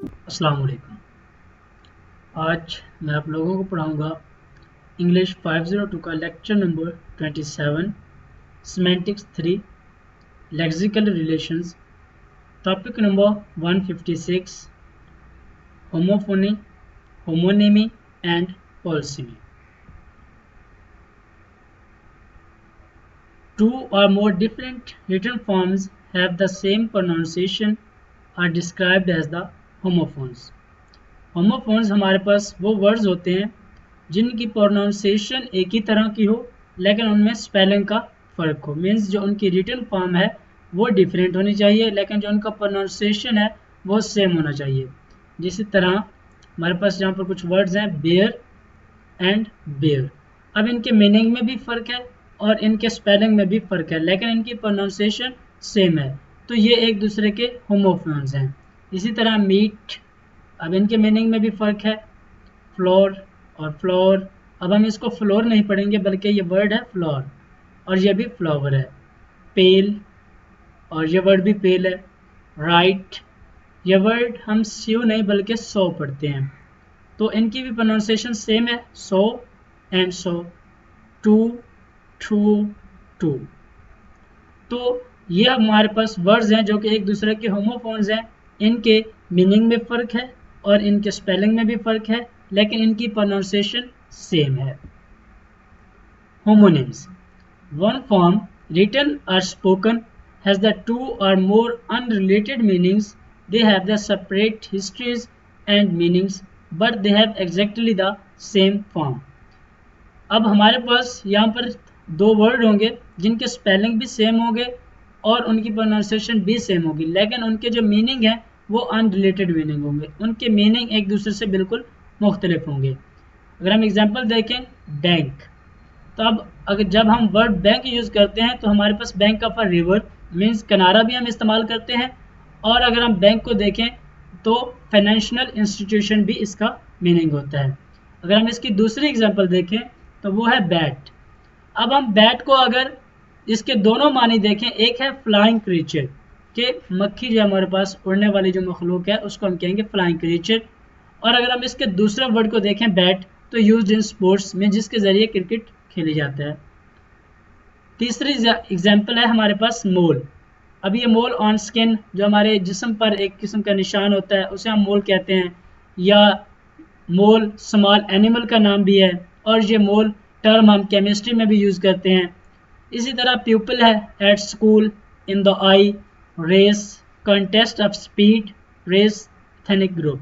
अस्सलाम वालेकुम। आज मैं आप लोगों को पढ़ाऊंगा इंग्लिश 502 का lecture number 27 semantics 3 lexical relations topic number 156 homophony homonymy and polysemy. Two or more different written forms have the same pronunciation are described as the homophones. Homophones हमारे पास वो वर्ड्स होते हैं जिनकी प्रोनाउंसिएशन एक ही तरह की हो लेकिन उनमें स्पेलिंग का फ़र्क हो। मीन्स जो उनकी रिटन फॉर्म है वो डिफरेंट होनी चाहिए लेकिन जो उनका प्रोनाउंसिएशन है वो सेम होना चाहिए। जिस तरह हमारे पास यहाँ पर कुछ वर्ड्स हैं बेयर एंड बेयर। अब इनके मीनिंग में भी फ़र्क है और इनके स्पेलिंग में भी फ़र्क है लेकिन इनकी प्रोनाउंसिएशन सेम है, तो ये एक दूसरे के होमोफोन्स हैं। इसी तरह मीट, अब इनके मीनिंग में भी फ़र्क है फ्लोर और फ्लोर। अब हम इसको फ्लोर नहीं पढ़ेंगे बल्कि ये वर्ड है फ्लोर और ये भी फ्लावर है। पेल और ये वर्ड भी पेल है। राइट, ये वर्ड हम स्यू नहीं बल्कि सो पढ़ते हैं, तो इनकी भी प्रोनाउंसिएशन सेम है, so and so. To too two. तो ये हमारे पास वर्ड्स हैं जो कि एक दूसरे के होमोफोन्स हैं। इनके मीनिंग में फ़र्क है और इनके स्पेलिंग में भी फ़र्क है लेकिन इनकी प्रोनाउंसिएशन सेम है। Homonyms, one form written or spoken has the two or more unrelated meanings. They have the separate histories and meanings but they have exactly the same form. अब हमारे पास यहाँ पर दो वर्ड होंगे जिनके स्पेलिंग भी same होंगे और उनकी प्रोनाउंसिएशन भी सेम होगी लेकिन उनके जो मीनिंग है वो अनरिलेटेड मीनिंग होंगे। उनके मीनिंग एक दूसरे से बिल्कुल मुख्तलिफ होंगे। अगर हम एग्जांपल देखें बैंक, तो अब अगर जब हम वर्ड बैंक यूज़ करते हैं तो हमारे पास bank of a river means किनारा भी हम इस्तेमाल करते हैं और अगर हम बैंक को देखें तो फाइनेंशियल इंस्टीट्यूशन भी इसका मीनिंग होता है। अगर हम इसकी दूसरी एग्जांपल देखें तो वो है बैट। अब हम बैट को अगर इसके दोनों मानी देखें, एक है फ्लाइंग क्रीचर के मक्खी जो हमारे पास उड़ने वाली जो मखलूक है उसको हम कहेंगे फ्लाइंग क्रीचर, और अगर हम इसके दूसरे वर्ड को देखें बैट तो यूज्ड इन स्पोर्ट्स में जिसके ज़रिए क्रिकेट खेली जाता है। तीसरी एग्जांपल है हमारे पास मोल। अब ये मोल ऑन स्किन जो हमारे जिस्म पर एक किस्म का निशान होता है उसे हम मोल कहते हैं, या मोल स्मॉल एनिमल का नाम भी है और ये मोल टर्म हम केमिस्ट्री में भी यूज़ करते हैं। इसी तरह प्यूपिल है at school, in the eye, race, contest of speed, race, ethnic group.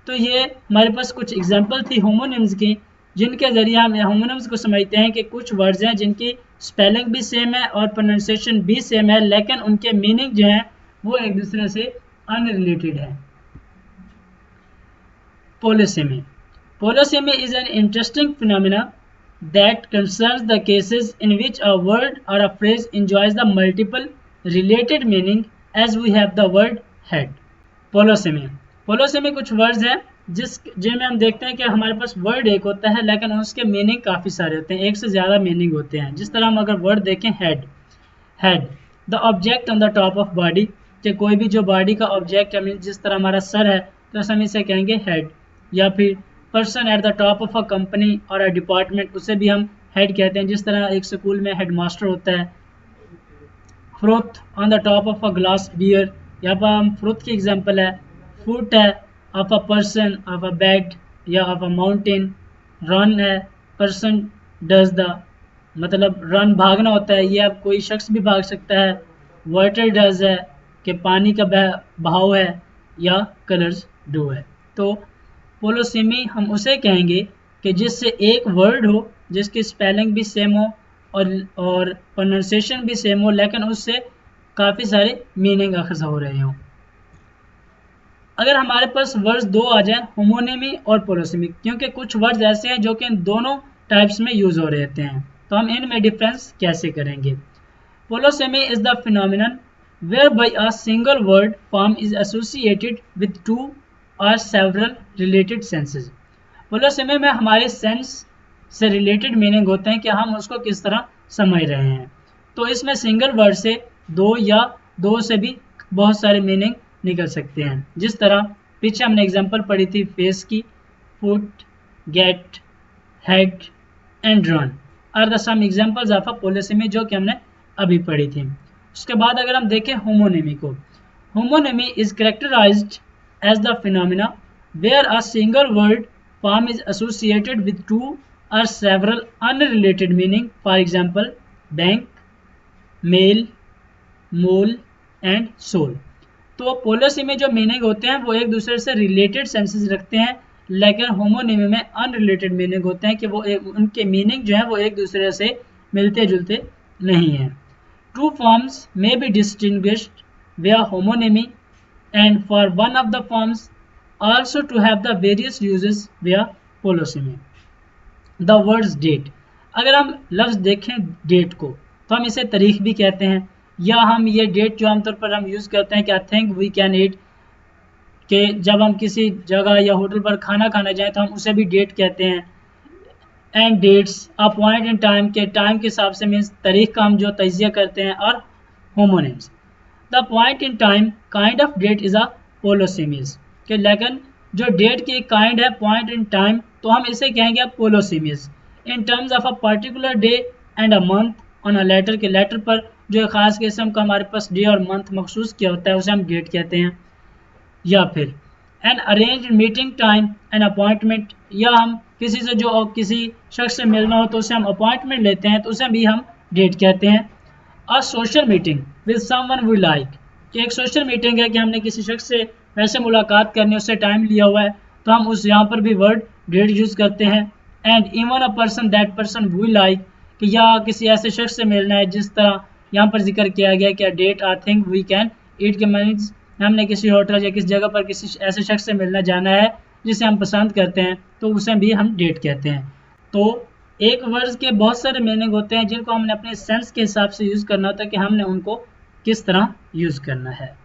तो ये हमारे पास कुछ एग्जांपल थी होमोनिम्स की जिनके ज़रिए हम होमोनिम्स को समझते हैं कि कुछ वर्ड्स हैं जिनकी स्पेलिंग भी सेम है और प्रोनाउंसिएशन भी सेम है लेकिन उनके मीनिंग जो हैं वो एक दूसरे से अनरिलेटेड है। Polysemy, polysemy is an interesting phenomena that concerns the cases in which a word or a phrase enjoys the multiple related meaning as we have the word head. पोलोसेमी, पोलोसेमी कुछ वर्ड्स हैं जिनमें हम देखते हैं कि हमारे पास वर्ड एक होता है लेकिन उसके मीनिंग काफ़ी सारे होते हैं, एक से ज़्यादा मीनिंग होते हैं। जिस तरह हम अगर वर्ड देखें head, head the object on the top of body, कि कोई भी जो बॉडी का ऑब्जेक्ट है, जिस तरह हमारा सर है तो हम इसे कहेंगे हेड। या फिर person at the top of a company और अ डिपार्टमेंट, उसे भी हम हेड कहते हैं। जिस तरह एक स्कूल में हेड मास्टर होता है। Fruit on the top of a glass beer, यहाँ पर हम फ्रूट की एग्जांपल है। फुट है of a person, of a bed या ऑफ अ माउंटेन। रन है पर्सन डज द, मतलब रन भागना होता है, ये अब कोई शख्स भी भाग सकता है। वाटर डज है कि पानी का बहाव है, या कलर्स डू है। तो पोलोसेमी हम उसे कहेंगे कि जिससे एक वर्ड हो जिसकी स्पेलिंग भी सेम हो और प्रोनाउंसिएशन भी सेम हो लेकिन उससे काफ़ी सारे मीनिंग अखज़ हो रहे हों। अगर हमारे पास वर्ड्स दो आ जाएं, होमोनिमी और पोलोसेमी, क्योंकि कुछ वर्ड्स ऐसे हैं जो कि इन दोनों टाइप्स में यूज़ हो रहते हैं, तो हम इनमें डिफरेंस कैसे करेंगे। Polysemy is the phenomenon whereby a single word form is associated with two और सेवरल रिलेटेड सेंसेस। पोलोसेमी में हमारे सेंस से रिलेटेड मीनिंग होते हैं कि हम उसको किस तरह समझ रहे हैं। तो इसमें सिंगल वर्ड से दो या दो से भी बहुत सारे मीनिंग निकल सकते हैं। जिस तरह पीछे हमने एग्जांपल पढ़ी थी फेस की, foot, get, head and run are the some examples of a polysemy, जो कि हमने अभी पढ़ी थी। उसके बाद अगर हम देखें होमोनिमी को, homonymy is characterized as the phenomena where a single word form is associated with two or several unrelated meaning, for example bank, mail, mole and soul। तो पोलिसी में जो मीनिंग होते हैं वो एक दूसरे से रिलेटेड सेंसेस रखते हैं, लेकिन होमोनिमी में अनरिलेटेड मीनिंग होते हैं कि वो उनके मीनिंग जो है वो एक दूसरे से मिलते जुलते नहीं हैं। Two forms may be distinguished via homonymy and for one of the forms also to have the various uses via polysemy। The words date, अगर हम लफ्ज़ देखें डेट को तो हम इसे तारीख भी कहते हैं, या हम ये डेट जो आमतौर पर हम यूज़ करते हैं कि I think we can eat, कि जब हम किसी जगह या होटल पर खाना खाने जाएं तो हम उसे भी डेट कहते हैं। And dates a point in time, के टाइम के हिसाब से मीन्स तारीख का हम जो तजिया करते हैं। और homonyms, the point in time kind of date is a polysemies, के लेकिन जो डेट की काइंड है पॉइंट इन टाइम, तो हम इसे कहेंगे polysemies. In terms of a particular day and a month on a letter, के लेटर पर जो खास किस्म का हमारे पास डे और मंथ मखसूस किया होता है उसे हम डेट कहते हैं। या फिर an arranged meeting time and appointment, या हम किसी से जो किसी शख्स से मिलना हो तो उसे हम अपॉइंटमेंट लेते हैं तो उसे भी हम डेट कहते हैं। और social meeting with someone we like, कि एक सोशल मीटिंग है कि हमने किसी शख्स से वैसे मुलाकात करनी, उससे टाइम लिया हुआ है तो हम उस यहाँ पर भी वर्ड डेट यूज़ करते हैं। And even a person that person we like, कि या किसी ऐसे शख्स से मिलना है जिस तरह यहाँ पर जिक्र किया गया कि date I think we can eat, के मीन्स हमने किसी होटल या किसी जगह पर किसी ऐसे शख्स से मिलना जाना है जिसे हम पसंद करते हैं तो उसे भी हम डेट कहते हैं। तो एक वर्ड के बहुत सारे मीनिंग होते हैं जिनको हमने अपने सेंस के हिसाब से यूज़ करना होता है कि हमने उनको किस तरह यूज़ करना है।